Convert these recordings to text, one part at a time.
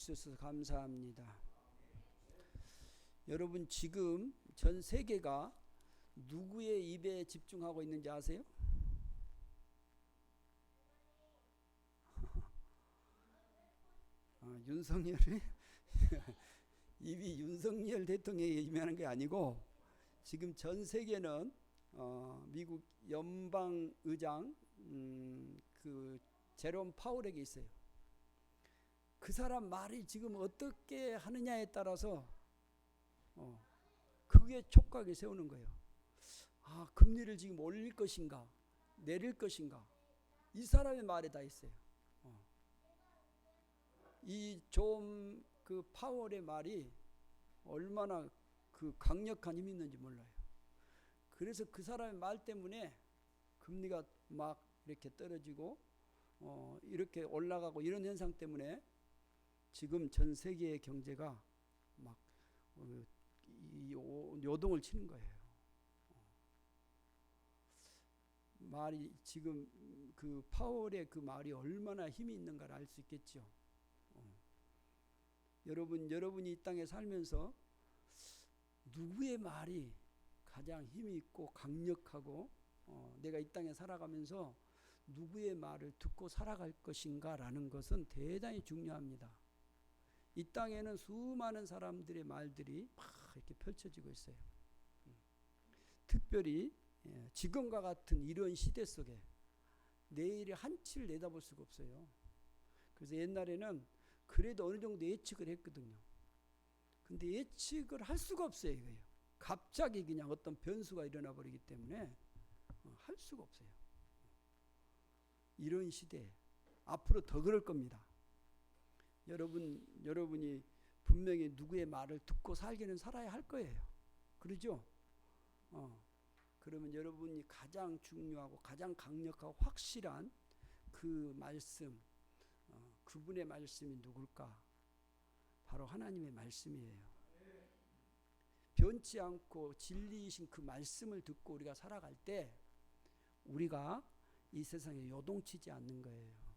주셔서 감사합니다. 여러분 지금 전 세계가 누구의 입에 집중하고 있는지 아세요? 윤석열이 입이 윤석열 대통령에 임하는 게 아니고 지금 전 세계는 미국 연방의장 그 제롬 파월에게 있어요. 그 사람 말이 지금 어떻게 하느냐에 따라서 그게 촉각에 세우는 거예요. 금리를 지금 올릴 것인가 내릴 것인가 이 사람의 말에 다 있어요. 이 좀 그 파월의 말이 얼마나 그 강력한 힘이 있는지 몰라요. 그래서 그 사람의 말 때문에 금리가 막 이렇게 떨어지고 이렇게 올라가고 이런 현상 때문에 지금 전 세계의 경제가 막 요동을 치는 거예요. 말이 지금 그 파월의 그 말이 얼마나 힘이 있는가를 알 수 있겠죠. 여러분이 이 땅에 살면서 누구의 말이 가장 힘이 있고 강력하고 내가 이 땅에 살아가면서 누구의 말을 듣고 살아갈 것인가라는 것은 대단히 중요합니다. 이 땅에는 수많은 사람들의 말들이 막 이렇게 펼쳐지고 있어요. 특별히 지금과 같은 이런 시대 속에 내일의 한치를 내다볼 수가 없어요. 그래서 옛날에는 그래도 어느 정도 예측을 했거든요. 근데 예측을 할 수가 없어요. 이거예요. 갑자기 그냥 어떤 변수가 일어나 버리기 때문에 할 수가 없어요. 이런 시대에 앞으로 더 그럴 겁니다. 여러분이 분명히 누구의 말을 듣고 살기는 살아야 할 거예요. 그러죠? 그러면 여러분이 가장 중요하고 가장 강력하고 확실한 그 말씀, 그분의 말씀이 누굴까? 바로 하나님의 말씀이에요. 변치 않고 진리이신 그 말씀을 듣고 우리가 살아갈 때 우리가 이 세상에 요동치지 않는 거예요.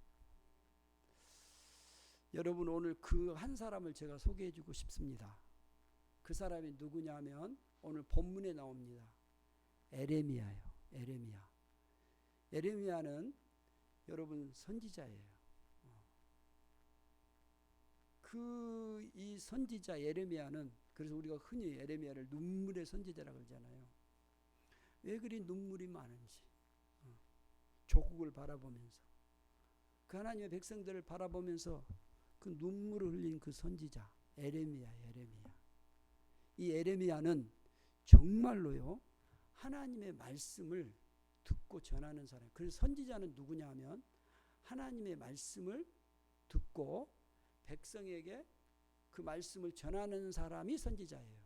여러분 오늘 그 한 사람을 제가 소개해 주고 싶습니다. 그 사람이 누구냐면 오늘 본문에 나옵니다. 에레미야예요. 에레미야는 여러분 선지자예요. 이 선지자 에레미야는 그래서 우리가 흔히 에레미야를 눈물의 선지자라고 그러잖아요. 왜 그리 눈물이 많은지 조국을 바라보면서 그 하나님의 백성들을 바라보면서 그 눈물을 흘린 그 선지자 에레미야. 이 에레미야는 정말로요 하나님의 말씀을 듣고 전하는 사람. 그래서 선지자는 누구냐 하면 하나님의 말씀을 듣고 백성에게 그 말씀을 전하는 사람이 선지자예요.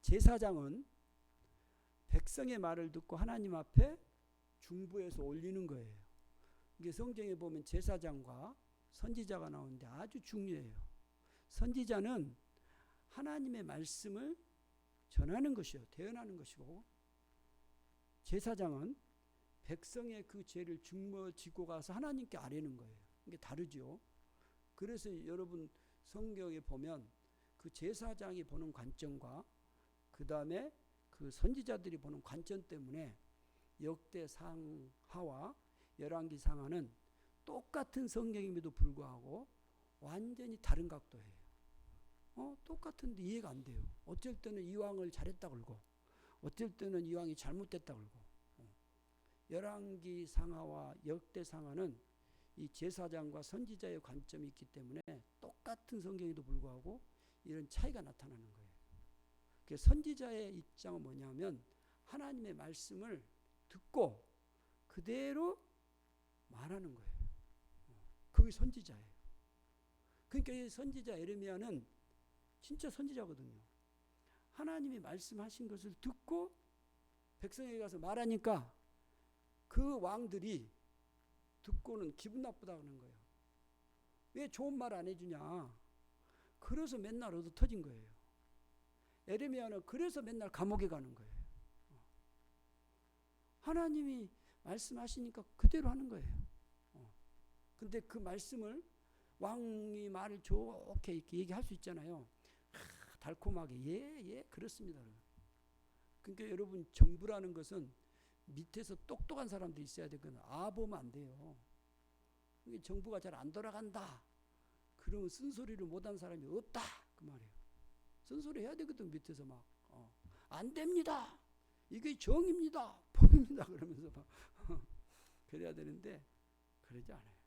제사장은 백성의 말을 듣고 하나님 앞에 중보해서 올리는 거예요. 이게 성경에 보면 제사장과 선지자가 나오는데 아주 중요해요. 선지자는 하나님의 말씀을 전하는 것이요, 대언하는 것이고, 제사장은 백성의 그 죄를 짊어지고 가서 하나님께 아뢰는 거예요. 이게 다르죠. 그래서 여러분 성경에 보면 그 제사장이 보는 관점과 그 다음에 그 선지자들이 보는 관점 때문에 역대상하와 열왕기 상하는 똑같은 성경임에도 불구하고 완전히 다른 각도예요. 똑같은데 이해가 안 돼요. 어쩔 때는 이 왕을 잘했다 그러고 어쩔 때는 이 왕이 잘못됐다 그러고 열왕기 상하와 역대 상하는 이 제사장과 선지자의 관점이 있기 때문에 똑같은 성경에도 불구하고 이런 차이가 나타나는 거예요. 그래서 선지자의 입장은 뭐냐면 하나님의 말씀을 듣고 그대로 말하는 거예요. 그게 선지자예요. 그러니까 이 선지자 에레미야는 진짜 선지자거든요. 하나님이 말씀하신 것을 듣고 백성에게 가서 말하니까 그 왕들이 듣고는 기분 나쁘다 그러는 거예요. 왜 좋은 말 안 해주냐. 그래서 맨날 얻어 터진 거예요. 에레미야는 그래서 맨날 감옥에 가는 거예요. 하나님이 말씀하시니까 그대로 하는 거예요. 근데 그 말씀을 왕이 말을 좋게 이렇게 얘기할 수 있잖아요. 달콤하게 예 그렇습니다. 그러니까 여러분 정부라는 것은 밑에서 똑똑한 사람도 있어야 되거든요. 보면 안 돼요. 정부가 잘 안 돌아간다. 그러면 쓴소리를 못한 사람이 없다 그 말이에요. 쓴소리 해야 되거든. 밑에서 막 안 됩니다. 이게 정입니다. 법입니다. 그러면서 막 그래야 되는데 그러지 않아요.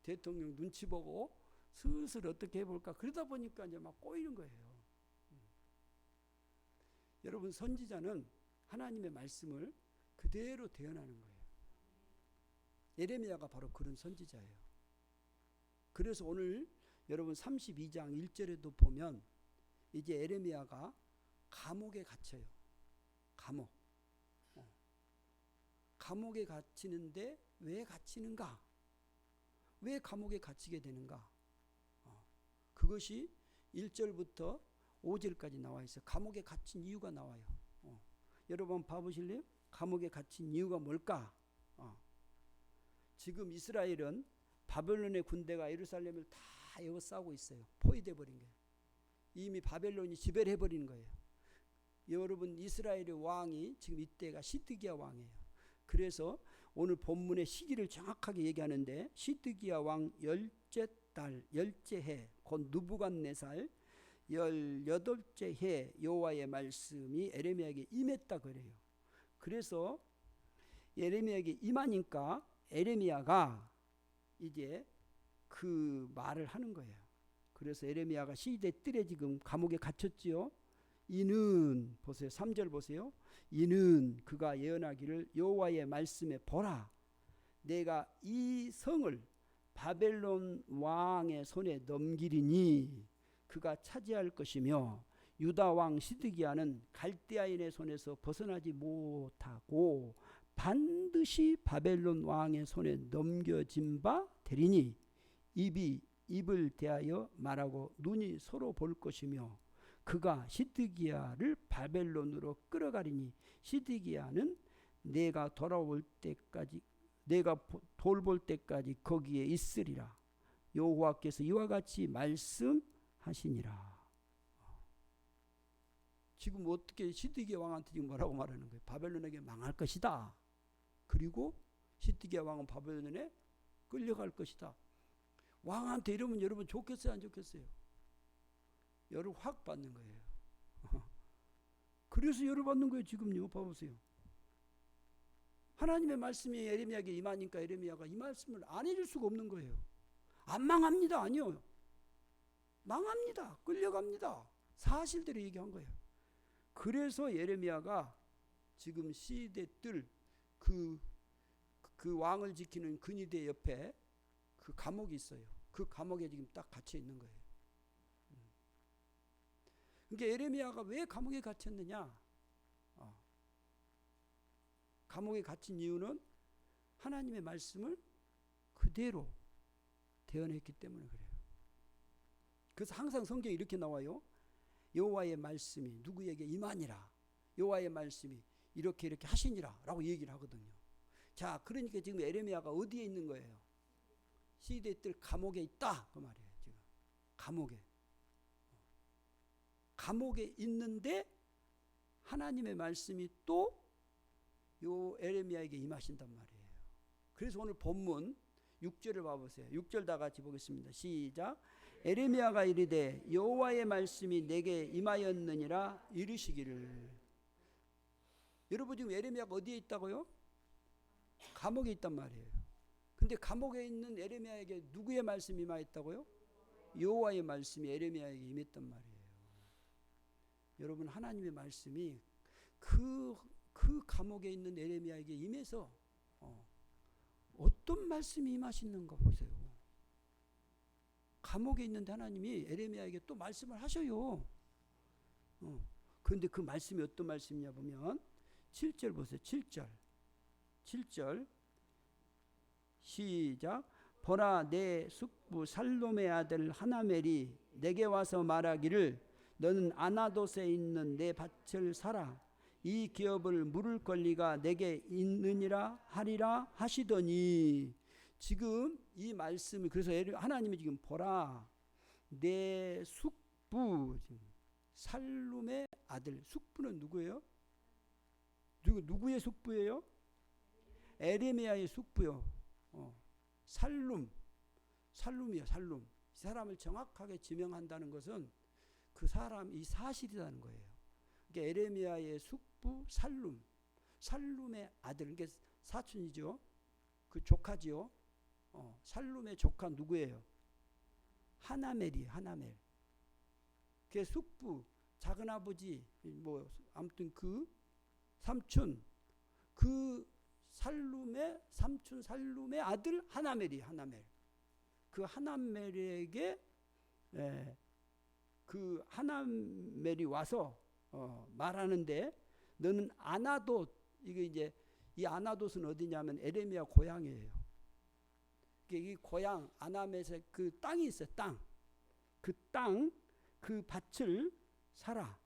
대통령 눈치 보고 슬슬 어떻게 해볼까 그러다 보니까 이제 막 꼬이는 거예요. 여러분 선지자는 하나님의 말씀을 그대로 대언하는 거예요. 예레미야가 바로 그런 선지자예요. 그래서 오늘 여러분 32장 1절에도 보면 이제 예레미야가 감옥에 갇혀요. 감옥에 갇히는데 왜 갇히는가? 왜 감옥에 갇히게 되는가? 그것이 1절부터 5절까지 나와 있어요. 감옥에 갇힌 이유가 나와요. 여러분 봐보실래요? 감옥에 갇힌 이유가 뭘까? 지금 이스라엘은 바벨론의 군대가 예루살렘을 다 에워싸고 있어요. 포위돼 버린 거예요. 이미 바벨론이 지배를 해버린 거예요. 여러분 이스라엘의 왕이 지금 이때가 시드기야 왕이에요. 그래서 오늘 본문의 시기를 정확하게 얘기하는데 시드기야 왕 10째 달 10째 해 곧 느부갓네살 18째 해 여호와의 말씀이 에레미야에게 임했다 그래요. 그래서 에레미야에게 임하니까 에레미야가 이제 그 말을 하는 거예요. 그래서 에레미야가 시대 뜰에 지금 감옥에 갇혔지요. 이는 보세요. 3절 보세요. 이는 그가 예언하기를 여호와의 말씀에 보라 내가 이 성을 바벨론 왕의 손에 넘기리니 그가 차지할 것이며 유다 왕 시드기야는 갈대아인의 손에서 벗어나지 못하고 반드시 바벨론 왕의 손에 넘겨진 바 되리니 입이 입을 대하여 말하고 눈이 서로 볼 것이며 그가 시드기야를 바벨론으로 끌어가리니 시드기야는 내가 돌아올 때까지 내가 돌볼 때까지 거기에 있으리라. 여호와께서 이와 같이 말씀하시니라. 지금 어떻게 시드기야 왕한테 지금 뭐라고 말하는 거예요? 바벨론에게 망할 것이다. 그리고 시드기야 왕은 바벨론에 끌려갈 것이다. 왕한테 이러면 여러분 좋겠어요, 안 좋겠어요? 열을 확 받는 거예요. 그래서 열을 받는 거예요. 지금요. 봐보세요. 하나님의 말씀이 예레미야에게 임하니까 예레미야가 이 말씀을 안 해줄 수가 없는 거예요. 안 망합니다. 아니요. 망합니다. 끌려갑니다. 사실대로 얘기한 거예요. 그래서 예레미야가 지금 시대 뜰 그 왕을 지키는 근위대 옆에 그 감옥이 있어요. 그 감옥에 지금 딱 갇혀 있는 거예요. 그러니까 예레미야가 왜 감옥에 갇혔느냐? 감옥에 갇힌 이유는 하나님의 말씀을 그대로 대언했기 때문에 그래요. 그래서 항상 성경에 이렇게 나와요. 여호와의 말씀이 누구에게 임하니라. 여호와의 말씀이 이렇게 하시니라 라고 얘기를 하거든요. 자, 그러니까 지금 예레미야가 어디에 있는 거예요? 시대에 뜰 감옥에 있다 그 말이에요. 지금 감옥에 있는데 하나님의 말씀이 또 요 에레미야에게 임하신단 말이에요. 그래서 오늘 본문 6절을 봐보세요. 6절 다 같이 보겠습니다. 시작. 에레미야가 이르되 여호와의 말씀이 내게 임하였느니라 이르시기를. 여러분 지금 에레미야가 어디에 있다고요? 감옥에 있단 말이에요. 근데 감옥에 있는 에레미야에게 누구의 말씀이 임하였다고요? 여호와의 말씀이 에레미야에게 임했단 말이에요. 여러분 하나님의 말씀이 그 감옥에 있는 에레미야에게 임해서 어떤 말씀이 임하시는가 보세요. 감옥에 있는데 하나님이 에레미야에게 또 말씀을 하셔요. 그런데 그 말씀이 어떤 말씀이냐 보면 7절 보세요. 7절 시작. 보라 내 숙부 살롬의 아들 하나멜이 내게 와서 말하기를 너는 아나돗에 있는 내 밭을 사라. 이 기업을 물을 권리가 내게 있느니라 하리라 하시더니. 지금 이 말씀이 그래서 하나님이 지금 보라 내 숙부 살룸의 아들. 숙부는 누구예요? 누구의 숙부예요? 에레미야의 숙부요. 살룸이요. 살룸. 이 사람을 정확하게 지명한다는 것은 그 사람 이 사실이라는 거예요. 그러니까 에레미야의 숙부 살룸의 아들. 그러니까 사촌이죠. 그 조카지요. 살룸의 조카 누구예요? 하나멜이. 그 숙부 작은 아버지 뭐 아무튼 그 삼촌 그 살룸의 삼촌 살룸의 아들 하나멜이. 그 하나멜에게 그 하나멜이 와서 말하는데 너는 아나돗. 이게 이제 이 아나돗은 어디냐면 에레미야 고향이에요. 이 고향 아나멜에 그 땅이 있어요. 땅. 그 밭을 사라.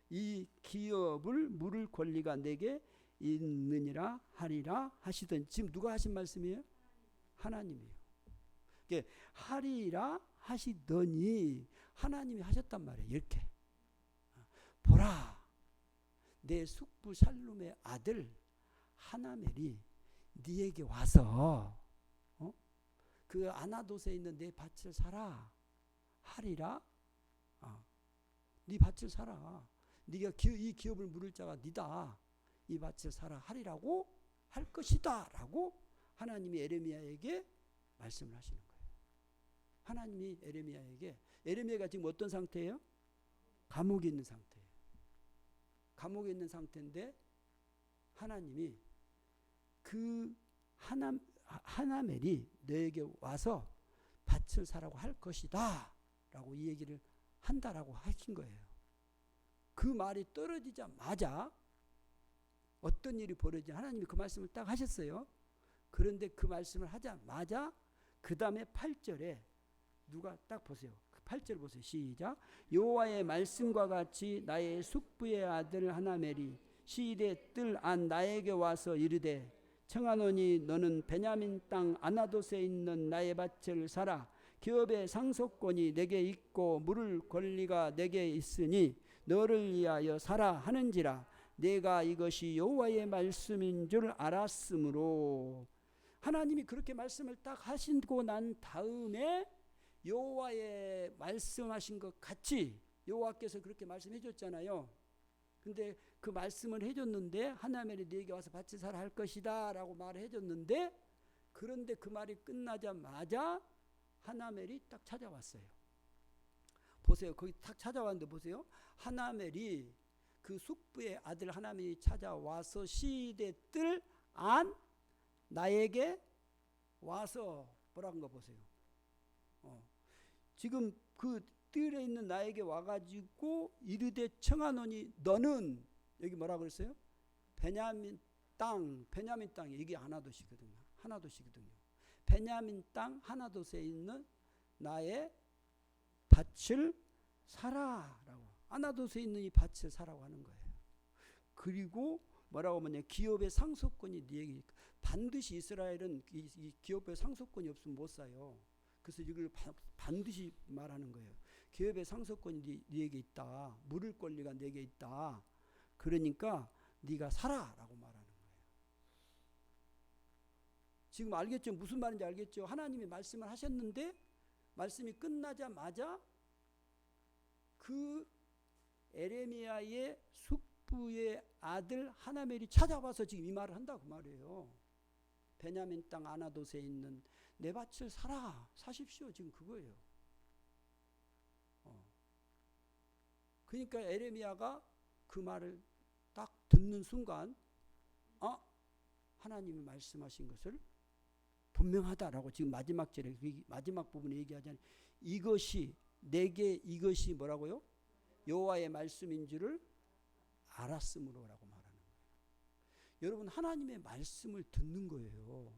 이 기업을 물을 권리가 내게 있느니라 하리라 하시던. 지금 누가 하신 말씀이에요? 하나님이에요. 하리라 하시더니 하나님이 하셨단 말이에요. 이렇게 보라 내 숙부 살룸의 아들 하나멜이 네에게 와서 그 아나돗에 있는 내 밭을 사라 하리라. 네 밭을 사라. 네가 이 기업을 물을 자가 네다. 이 밭을 사라 하리라고 할 것이다 라고 하나님이 에레미야에게 말씀을 하시는 거예요. 하나님이 에레미야가 지금 어떤 상태예요? 감옥에 있는 상태예요. 감옥에 있는 상태인데 하나님이 그 하나멜이 너에게 와서 밭을 사라고 할 것이다 라고 이 얘기를 한다라고 하신 거예요. 그 말이 떨어지자마자 어떤 일이 벌어지냐. 하나님이 그 말씀을 딱 하셨어요. 그런데 그 말씀을 하자마자 그 다음에 8절에 누가 딱 보세요. 8절 보세요. 시작. 여호와의 말씀과 같이 나의 숙부의 아들 하나멜이 시일의 뜰 안 나에게 와서 이르되 청하노니 너는 베냐민 땅 아나돗에 있는 나의 밭을 사라. 기업의 상속권이 내게 있고 물을 권리가 내게 있으니 너를 위하여 사라 하는지라. 내가 이것이 여호와의 말씀인 줄 알았으므로. 하나님이 그렇게 말씀을 딱 하시고 난 다음에 여호와의 말씀하신 것 같이 여호와께서 그렇게 말씀해 줬잖아요. 근데 그 말씀을 해줬는데 하나멜이 네게 와서 밭을 사라 할 것이다 라고 말을 해줬는데 그런데 그 말이 끝나자마자 하나멜이 딱 찾아왔어요. 보세요. 거기 딱 찾아왔는데 보세요. 하나멜이 그 숙부의 아들 하나멜이 찾아와서 시대 뜰 안 나에게 와서 뭐라는 거 보세요. 지금 그 뜰에 있는 나에게 와가지고 이르되 청하노니 너는 여기 뭐라 그랬어요? 베냐민 땅 이게 하나돗이거든요. 베냐민 땅 하나돗에 있는 나의 밭을 사라라고. 아나돗에 있는 이 밭을 사라고 하는 거예요. 그리고 뭐라고 하면 기업의 상속권이 네에게 반드시 이스라엘은 이 기업의 상속권이 없으면 못 사요. 그래서 이걸 반드시 말하는 거예요. 기업의 상속권이 네게 있다. 물을 권리가 네게 있다. 그러니까 네가 사라라고 말하는 거예요. 지금 알겠죠? 무슨 말인지 알겠죠? 하나님이 말씀을 하셨는데 말씀이 끝나자마자 그 에레미야의 숙부의 아들 하나멜이 찾아와서 지금 이 말을 한다 그 말이에요. 베냐민 땅 아나돗에 있는 내 밭을 사십시오. 지금 그거예요. 그러니까 에레미야가 그 말을 딱 듣는 순간 하나님이 말씀하신 것을 분명하다라고 지금 마지막 절에 마지막 부분에 얘기하잖아요. 이것이 내게 이것이 뭐라고요? 여호와의 말씀인 줄을 알았으므로라고 말하는 거예요. 여러분 하나님의 말씀을 듣는 거예요.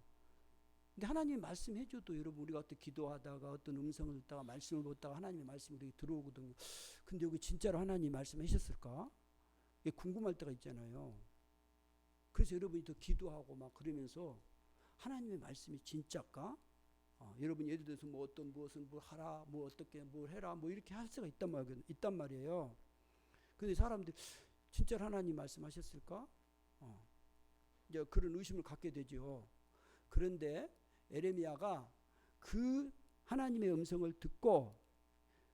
근데 하나님이 말씀해줘도 여러분 우리가 어떤 기도하다가 어떤 음성을 듣다가 말씀을 듣다가 하나님의 말씀이 우리에게 들어오거든요. 근데 여기 진짜로 하나님이 말씀하셨을까? 이게 궁금할 때가 있잖아요. 그래서 여러분이 더 기도하고 막 그러면서 하나님의 말씀이 진짜일까? 여러분 예를 들어서 뭐 어떤 무엇을 뭐 하라, 뭐 어떻게 뭘 해라, 뭐 이렇게 할 수가 있단 말이에요. 근데 사람들이 진짜 하나님 말씀하셨을까? 이제 그런 의심을 갖게 되죠. 그런데 에레미야가 그 하나님의 음성을 듣고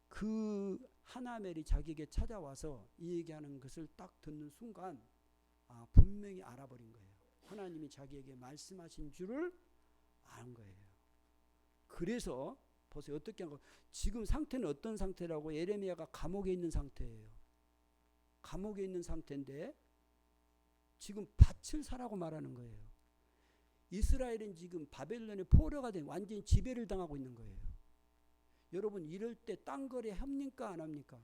그 하나멜이 자기에게 찾아와서 이 얘기하는 것을 딱 듣는 순간 분명히 알아버린 거예요. 하나님이 자기에게 말씀하신 줄을 아는 거예요. 그래서 보세요. 어떻게 한 거. 지금 상태는 어떤 상태라고? 예레미야가 감옥에 있는 상태예요. 감옥에 있는 상태인데 지금 밭을 사라고 말하는 거예요. 이스라엘은 지금 바벨론의 포로가 된 완전히 지배를 당하고 있는 거예요. 여러분 이럴 때 땅 거래 합니까 안 합니까?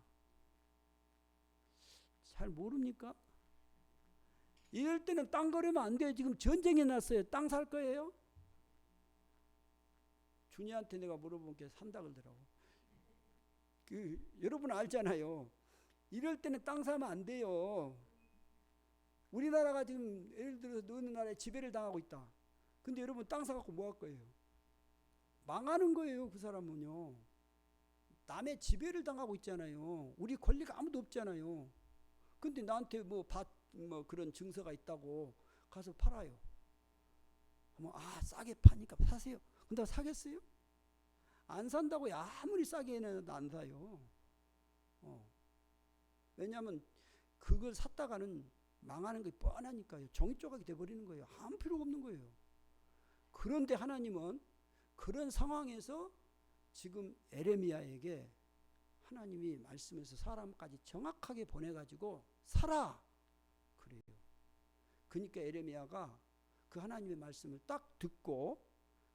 잘 모릅니까? 이럴 때는 땅 거래면 안 돼요. 지금 전쟁이 났어요. 땅 살 거예요? 준이한테 내가 물어보니까 산다 그러더라고. 여러분 알잖아요. 이럴 때는 땅 사면 안 돼요. 우리나라가 지금 예를 들어서 어느 나라에 지배를 당하고 있다. 근데 여러분 땅 사갖고 뭐 할 거예요? 망하는 거예요. 그 사람은요. 남의 지배를 당하고 있잖아요. 우리 권리가 아무도 없잖아요. 근데 나한테 뭐 그런 증서가 있다고 가서 팔아요. 싸게 파니까 사세요. 근데 사겠어요? 안 산다고요. 아무리 싸게 해놔도 안 사요. 왜냐하면 그걸 샀다가는 망하는 게 뻔하니까요. 종이조각이 돼버리는 거예요. 아무 필요가 없는 거예요. 그런데 하나님은 그런 상황에서 지금 에레미야에게 하나님이 말씀에서 사람까지 정확하게 보내가지고 사라 그래요. 그러니까 에레미야가 그 하나님의 말씀을 딱 듣고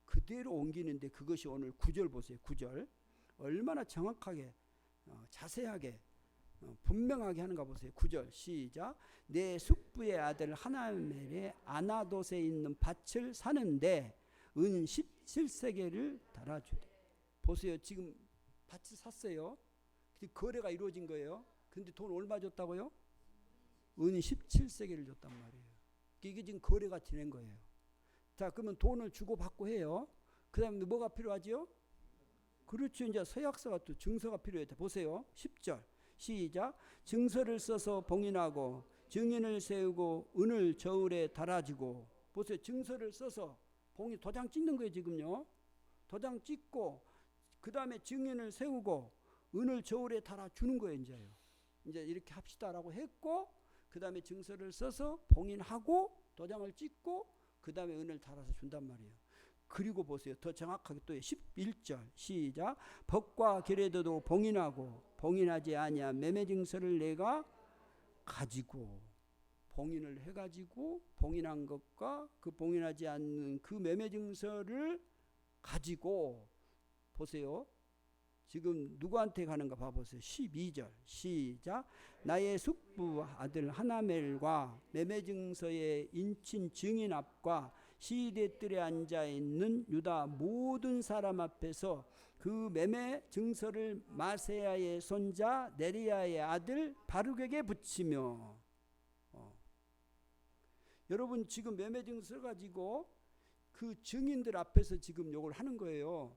그대로 옮기는데 그것이 오늘 9절 보세요. 9절 얼마나 정확하게 자세하게 분명하게 하는가 보세요. 9절 시작. 내 숙부의 아들 하나멜의 아나돗에 있는 밭을 사는데 은 17세겔을 달아주되. 보세요. 지금 밭을 샀어요. 거래가 이루어진 거예요. 근데 돈 얼마 줬다고요? 은 17세겔을 줬단 말이에요. 이게 지금 거래가 진행 거예요. 자, 그러면 돈을 주고받고 해요. 그 다음에 뭐가 필요하죠? 그렇죠. 이제 서약서가 또 증서가 필요했다. 보세요. 10절 시작. 증서를 써서 봉인하고 증인을 세우고 은을 저울에 달아주고. 보세요. 증서를 써서 봉인 도장 찍는 거예요. 지금요. 도장 찍고 그 다음에 증인을 세우고 은을 저울에 달아주는 거예요. 이제 이렇게 합시다라고 했고 그 다음에 증서를 써서 봉인하고 도장을 찍고 그 다음에 은을 달아서 준단 말이에요. 그리고 보세요. 더 정확하게 또 11절 시작. 법과 계례도도 봉인하고 봉인하지 아니한 매매증서를 내가 가지고. 봉인을 해가지고 봉인한 것과 그 봉인하지 않는 그 매매증서를 가지고. 보세요. 지금 누구한테 가는가 봐보세요. 12절 시작. 나의 숙부 아들 하나멜과 매매증서의 인친 증인 앞과 시대뜰에 앉아있는 유다 모든 사람 앞에서 그 매매증서를 마세야의 손자 네리야의 아들 바룩에게 붙이며. 여러분 지금 매매증서 가지고 그 증인들 앞에서 지금 요걸 하는 거예요.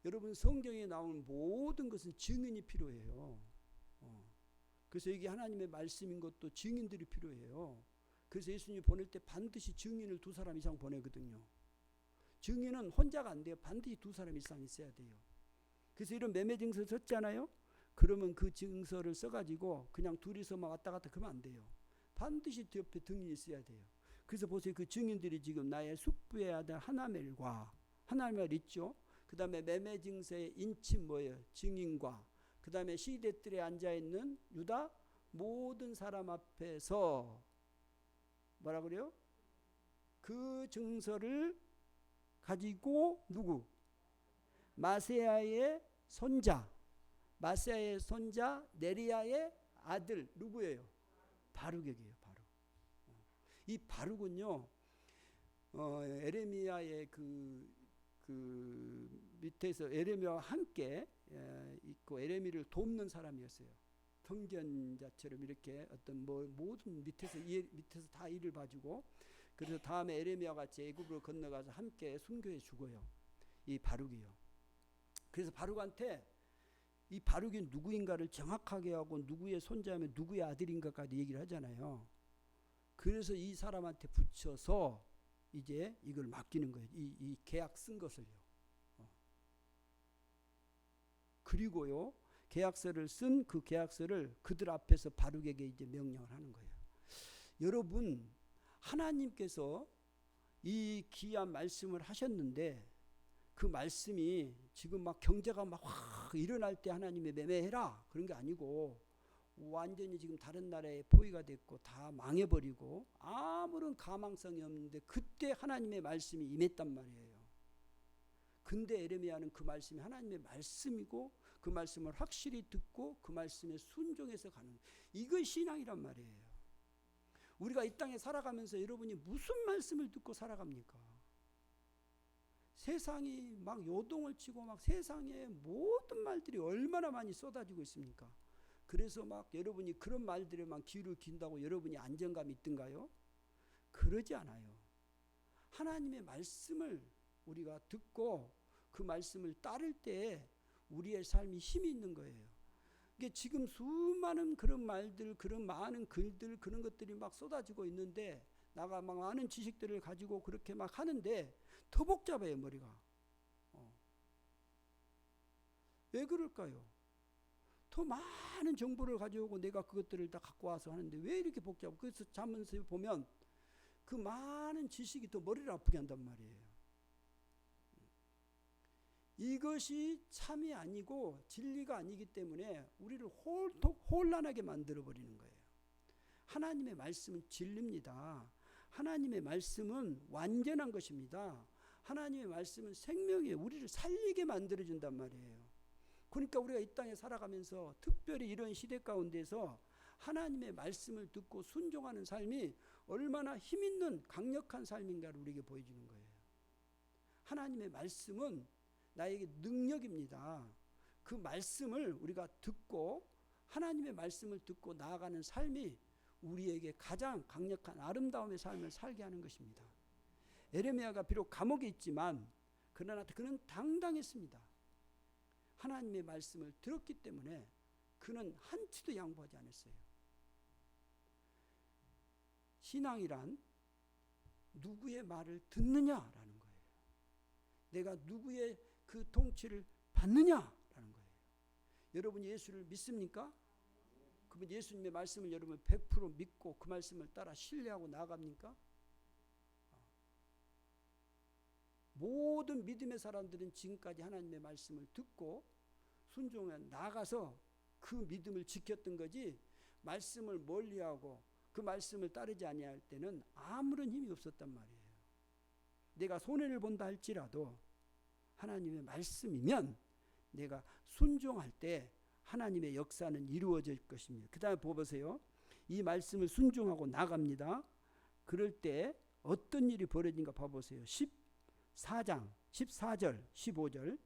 여러분 성경에 나오는 모든 것은 증인이 필요해요. 그래서 이게 하나님의 말씀인 것도 증인들이 필요해요. 그래서 예수님이 보낼 때 반드시 증인을 2사람 이상 보내거든요. 증인은 혼자가 안 돼요. 반드시 2사람 이상 있어야 돼요. 그래서 이런 매매증서 썼잖아요. 그러면 그 증서를 써가지고 그냥 둘이서만 왔다 갔다 그러면 안 돼요. 반드시 옆에 증인이 있어야 돼요. 그래서 보세요. 그 증인들이 지금 나의 숙부의 아들 하나멜과 하나멜 있죠. 그 다음에 매매증서의 인친 뭐예요? 증인과 그 다음에 시대뜰에 앉아있는 유다 모든 사람 앞에서 뭐라 그래요? 그 증서를 가지고 누구? 마세야의 손자 네리야의 아들 누구예요? 바룩에게요. 바룩. 이 바룩은요 에레미야의 그 밑에서 에레미야와 함께 있고 에레미야를 돕는 사람이었어요. 통견자처럼 이렇게 어떤 모든 밑에서 다 일을 봐주고. 그래서 다음에 에레미야가 같이 애굽으로 건너가서 함께 순교해 주고요. 이 바룩이요. 그래서 바룩한테 이 바룩이 누구인가를 정확하게 하고 누구의 손자면 누구의 아들인가까지 얘기를 하잖아요. 그래서 이 사람한테 붙여서 이제 이걸 맡기는 거예요. 이 계약 쓴 것을요. 그리고요, 계약서를 쓴 그 계약서를 그들 앞에서 바룩에게 이제 명령을 하는 거예요. 여러분, 하나님께서 이 귀한 말씀을 하셨는데 그 말씀이 지금 막 경제가 막 확 일어날 때 하나님의 매매해라 그런 게 아니고 완전히 지금 다른 나라에 포위가 됐고 다 망해버리고 아무런 가망성이 없는데 그때 하나님의 말씀이 임했단 말이에요. 근데 에레미야는 그 말씀이 하나님의 말씀이고 그 말씀을 확실히 듣고 그 말씀에 순종해서 가는, 이거 신앙이란 말이에요. 우리가 이 땅에 살아가면서 여러분이 무슨 말씀을 듣고 살아갑니까? 세상이 막 요동을 치고 막 세상에 모든 말들이 얼마나 많이 쏟아지고 있습니까? 그래서 막 여러분이 그런 말들에만 귀를 긴다고 여러분이 안정감이 있던가요? 그러지 않아요. 하나님의 말씀을 우리가 듣고 그 말씀을 따를 때 우리의 삶이 힘이 있는 거예요. 이게 지금 수많은 그런 말들, 그런 많은 글들, 그런 것들이 막 쏟아지고 있는데 나가 막 많은 지식들을 가지고 그렇게 막 하는데 더 복잡해요, 머리가. 왜 그럴까요? 더 많은 정보를 가져오고 내가 그것들을 다 갖고 와서 하는데 왜 이렇게 복잡해? 그래서 잠언서에 보면 그 많은 지식이 더 머리를 아프게 한단 말이에요. 이것이 참이 아니고 진리가 아니기 때문에 우리를 혼란하게 만들어버리는 거예요. 하나님의 말씀은 진리입니다. 하나님의 말씀은 완전한 것입니다. 하나님의 말씀은 생명이에요. 우리를 살리게 만들어준단 말이에요. 그러니까 우리가 이 땅에 살아가면서 특별히 이런 시대 가운데서 하나님의 말씀을 듣고 순종하는 삶이 얼마나 힘있는 강력한 삶인가를 우리에게 보여주는 거예요. 하나님의 말씀은 나에게 능력입니다. 그 말씀을 우리가 듣고 하나님의 말씀을 듣고 나아가는 삶이 우리에게 가장 강력한 아름다움의 삶을 살게 하는 것입니다. 에레미야가 비록 감옥에 있지만 그러나 그는 당당했습니다. 하나님의 말씀을 들었기 때문에 그는 한치도 양보하지 않았어요. 신앙이란 누구의 말을 듣느냐라는 거예요. 내가 누구의 그 통치를 받느냐라는 거예요. 여러분 예수를 믿습니까? 그러면 예수님의 말씀을 여러분 100% 믿고 그 말씀을 따라 신뢰하고 나아갑니까? 모든 믿음의 사람들은 지금까지 하나님의 말씀을 듣고 순종해 나가서 그 믿음을 지켰던 거지, 말씀을 멀리하고 그 말씀을 따르지 아니할 때는 아무런 힘이 없었단 말이에요. 내가 손해를 본다 할지라도 하나님의 말씀이면 내가 순종할 때 하나님의 역사는 이루어질 것입니다. 그 다음에 보세요. 이 말씀을 순종하고 나갑니다. 그럴 때 어떤 일이 벌어진가 봐보세요. 14장 14절 15절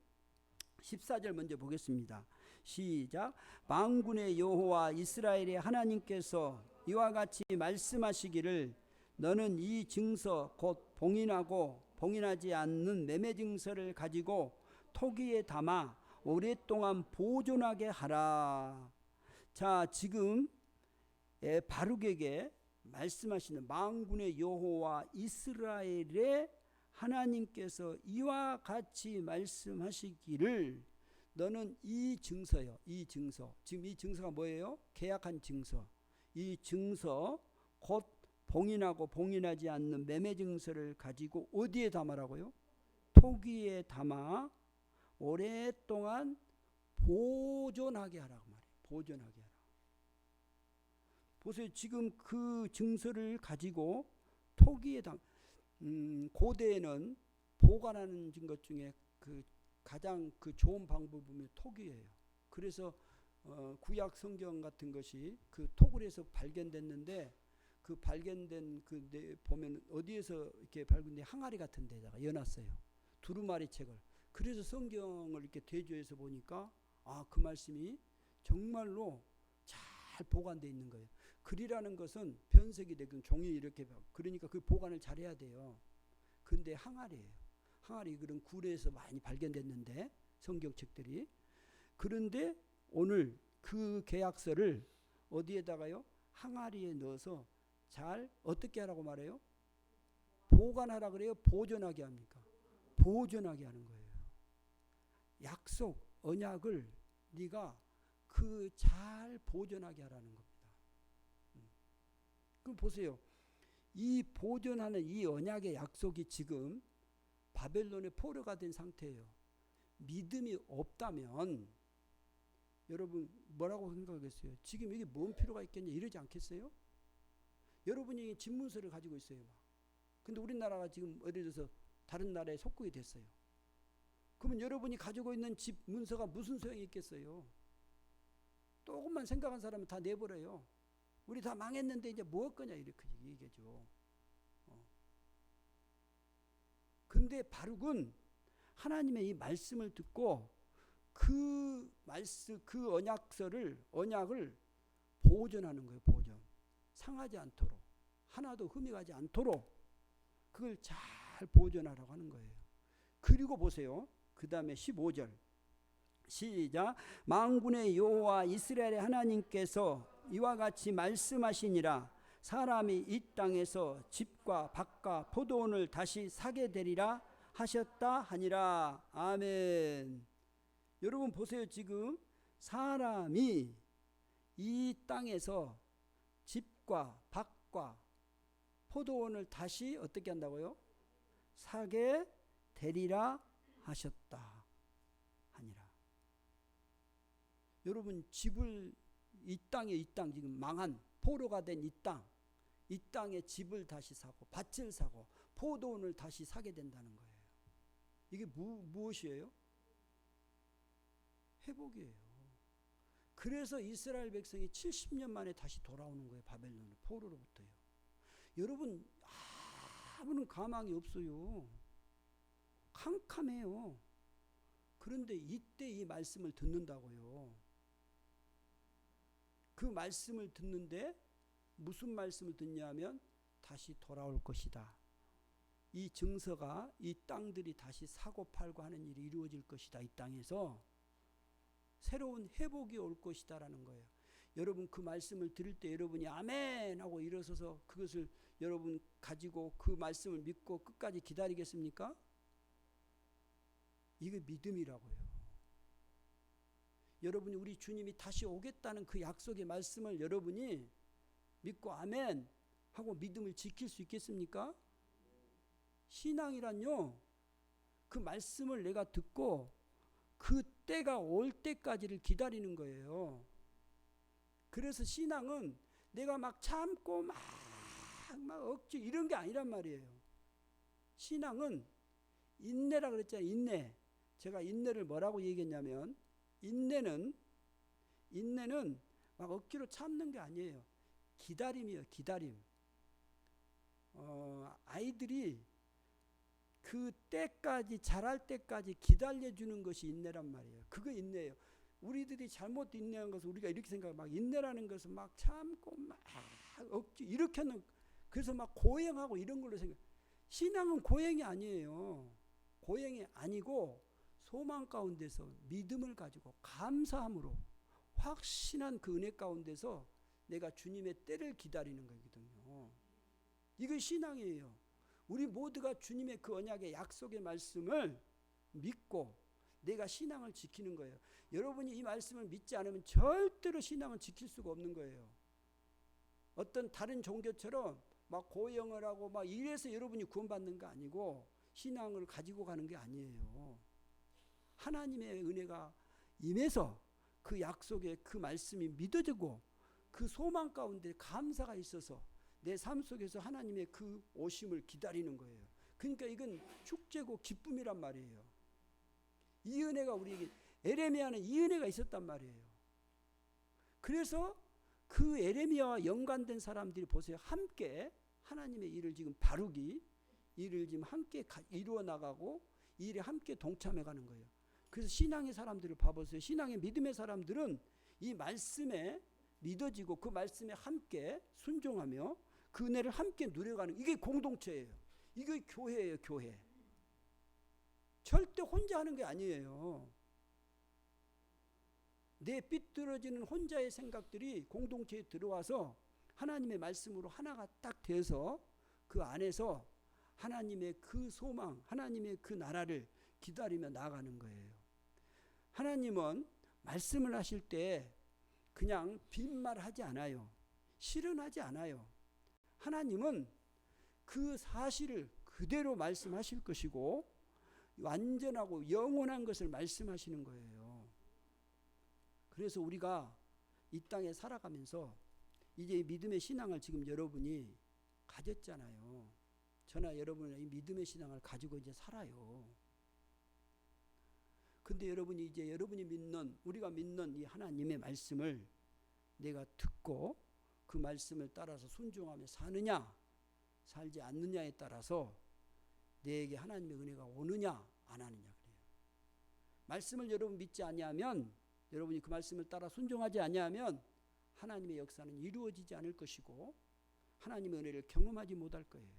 14절 먼저 보겠습니다. 시작. 만군의 여호와 이스라엘의 하나님께서 이와 같이 말씀하시기를 너는 이 증서 곧 봉인하고 봉인하지 않는 매매 증서를 가지고 토기에 담아 오랫동안 보존하게 하라. 자, 지금 바룩에게 말씀하시는 만군의 여호와 이스라엘의 하나님께서 이와 같이 말씀하시기를 너는 이 증서요. 이 증서. 지금 이 증서가 뭐예요? 계약한 증서. 이 증서 곧 봉인하고 봉인하지 않는 매매 증서를 가지고 어디에 담으라고요? 토기에 담아 오랫동안 보존하게 하라고 말해요. 보존하게 하라. 보세요. 지금 그 증서를 가지고 토기에 담. 고대에는 보관하는 것 중에 그 가장 그 좋은 방법이 보면 토기예요. 그래서 구약 성경 같은 것이 그 토굴에서 발견됐는데 그 발견된 그 보면 어디에서 이렇게 발견된 항아리 같은 데다가 여놨어요. 두루마리 책을. 그래서 성경을 이렇게 대조해서 보니까 그 말씀이 정말로 잘 보관되어 있는 거예요. 글이라는 것은 변색이 되건 종이 이렇게, 그러니까 그 보관을 잘해야 돼요. 근데 항아리예요. 항아리 그런 굴에서 많이 발견됐는데 성경책들이. 그런데 오늘 그 계약서를 어디에다가요? 항아리에 넣어서 잘 어떻게 하라고 말해요? 보관하라 그래요? 보존하게 합니까? 보존하게 하는 거예요. 약속, 언약을 네가 그 잘 보존하게 하라는 겁니다. 그럼 보세요. 이 보존하는 이 언약의 약속이 지금 바벨론의 포로가 된 상태예요. 믿음이 없다면 여러분 뭐라고 생각하겠어요? 지금 이게 뭔 필요가 있겠냐 이러지 않겠어요? 여러분이 집문서를 가지고 있어요. 막. 근데 우리나라가 지금 예를 들어서 다른 나라에 속국이 됐어요. 그러면 여러분이 가지고 있는 집 문서가 무슨 소용이 있겠어요? 조금만 생각한 사람은 다 내버려요. 우리 다 망했는데 이제 뭐 할 거냐 이렇게 얘기죠. 근데 바룩은 하나님의 이 말씀을 듣고 그 말씀, 그 언약을 보존하는 거예요. 보존. 상하지 않도록, 하나도 흠이 가지 않도록 그걸 잘 보존하라고 하는 거예요. 그리고 보세요. 그 다음에 15절 시작. 만군의 여호와 이스라엘의 하나님께서 이와 같이 말씀하시니라. 사람이 이 땅에서 집과 밭과 포도원을 다시 사게 되리라 하셨다 하니라. 아멘. 여러분 보세요. 지금 사람이 이 땅에서 집과 밭과 포도원을 다시 어떻게 한다고요? 사게 되리라 하셨다 하니라. 여러분 집을 이 땅 지금 망한 포로가 된 이 땅에 집을 다시 사고 밭을 사고 포도원을 다시 사게 된다는 거예요. 이게 무엇이에요? 회복이에요. 그래서 이스라엘 백성이 70년 만에 다시 돌아오는 거예요. 바벨론 포로로부터요. 여러분 아무런 가망이 없어요. 캄캄해요. 그런데 이때 이 말씀을 듣는다고요. 그 말씀을 듣는데 무슨 말씀을 듣냐면 다시 돌아올 것이다. 이 증서가 이 땅들이 다시 사고 팔고 하는 일이 이루어질 것이다. 이 땅에서 새로운 회복이 올 것이다 라는 거예요. 여러분 그 말씀을 들을 때 여러분이 아멘 하고 일어서서 그것을 여러분 가지고 그 말씀을 믿고 끝까지 기다리겠습니까? 이게 믿음이라고요. 여러분이 우리 주님이 다시 오겠다는 그 약속의 말씀을 여러분이 믿고 아멘 하고 믿음을 지킬 수 있겠습니까? 신앙이란요, 그 말씀을 내가 듣고 그 때가 올 때까지를 기다리는 거예요. 그래서 신앙은 내가 막 참고 막 억지 이런 게 아니란 말이에요. 신앙은 인내라 그랬잖아요. 인내. 제가 인내를 뭐라고 얘기했냐면 인내는 막 억지로 참는 게 아니에요. 기다림이에요. 기다림. 아이들이 그 때까지 자랄 때까지 기다려주는 것이 인내란 말이에요. 그거 인내예요. 우리들이 잘못 인내한 것을 우리가 이렇게 생각해요. 막 인내라는 것은 막 참고 막 억지 이렇게 하는, 그래서 막 고행하고 이런 걸로 생각. 신앙은 고행이 아니에요. 고행이 아니고 소망 가운데서 믿음을 가지고 감사함으로 확신한 그 은혜 가운데서 내가 주님의 때를 기다리는 거거든요. 이게 신앙이에요. 우리 모두가 주님의 그 언약의 약속의 말씀을 믿고 내가 신앙을 지키는 거예요. 여러분이 이 말씀을 믿지 않으면 절대로 신앙을 지킬 수가 없는 거예요. 어떤 다른 종교처럼 막 고행을 하고 막 이래서 여러분이 구원받는 거 아니고 신앙을 가지고 가는 게 아니에요. 하나님의 은혜가 임해서 그 약속의 그 말씀이 믿어지고 그 소망 가운데 감사가 있어서 내 삶 속에서 하나님의 그 오심을 기다리는 거예요. 그러니까 이건 축제고 기쁨이란 말이에요. 이 은혜가 우리에게, 에레미야는 이 은혜가 있었단 말이에요. 그래서 그 에레미야와 연관된 사람들이 보세요. 함께 하나님의 일을 지금 바룩이 일을 지금 함께 이루어 나가고 이 일에 함께 동참해 가는 거예요. 그래서 신앙의 사람들을 봐보세요. 신앙의 믿음의 사람들은 이 말씀에 믿어지고 그 말씀에 함께 순종하며 그 은혜를 함께 누려가는, 이게 공동체예요. 이게 교회예요. 교회. 절대 혼자 하는 게 아니에요. 내 삐뚤어지는 혼자의 생각들이 공동체에 들어와서 하나님의 말씀으로 하나가 딱 돼서 그 안에서 하나님의 그 소망, 하나님의 그 나라를 기다리며 나아가는 거예요. 하나님은 말씀을 하실 때 그냥 빈말하지 않아요. 실현하지 않아요. 하나님은 그 사실을 그대로 말씀하실 것이고 완전하고 영원한 것을 말씀하시는 거예요. 그래서 우리가 이 땅에 살아가면서 이제 믿음의 신앙을 지금 여러분이 가졌잖아요. 저나 여러분은 이 믿음의 신앙을 가지고 이제 살아요. 근데 여러분이 이제 여러분이 믿는, 우리가 믿는 이 하나님의 말씀을 내가 듣고 그 말씀을 따라서 순종하며 사느냐 살지 않느냐에 따라서 내게 하나님의 은혜가 오느냐 안 하느냐 그래요. 말씀을 여러분 믿지 아니하면, 여러분이 그 말씀을 따라 순종하지 아니하면 하나님의 역사는 이루어지지 않을 것이고 하나님의 은혜를 경험하지 못할 거예요.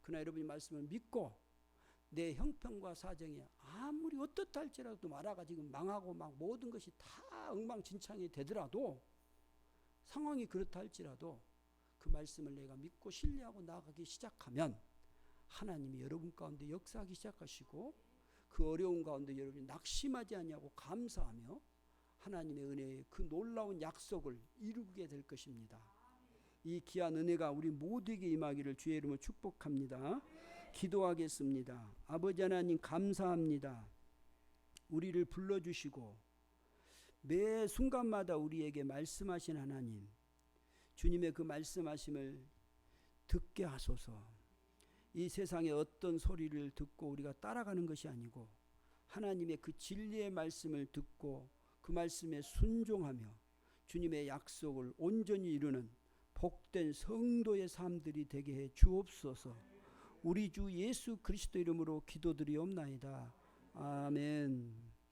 그러나 여러분이 말씀을 믿고 내 형편과 사정이 아무리 어떻다 할지라도 나라가 지금 망하고 막 모든 것이 다 엉망진창이 되더라도, 상황이 그렇다 할지라도 그 말씀을 내가 믿고 신뢰하고 나아가기 시작하면 하나님이 여러분 가운데 역사하기 시작하시고 그 어려운 가운데 여러분이 낙심하지 아니하고 감사하며 하나님의 은혜의 그 놀라운 약속을 이루게 될 것입니다. 이 귀한 은혜가 우리 모두에게 임하기를 주의 이름으로 축복합니다. 기도하겠습니다. 아버지 하나님 감사합니다. 우리를 불러주시고 매 순간마다 우리에게 말씀하신 하나님, 주님의 그 말씀하심을 듣게 하소서. 이 세상의 어떤 소리를 듣고 우리가 따라가는 것이 아니고 하나님의 그 진리의 말씀을 듣고 그 말씀에 순종하며 주님의 약속을 온전히 이루는 복된 성도의 삶들이 되게 해 주옵소서. 우리 주 예수 그리스도 이름으로 기도드리옵나이다. 아멘.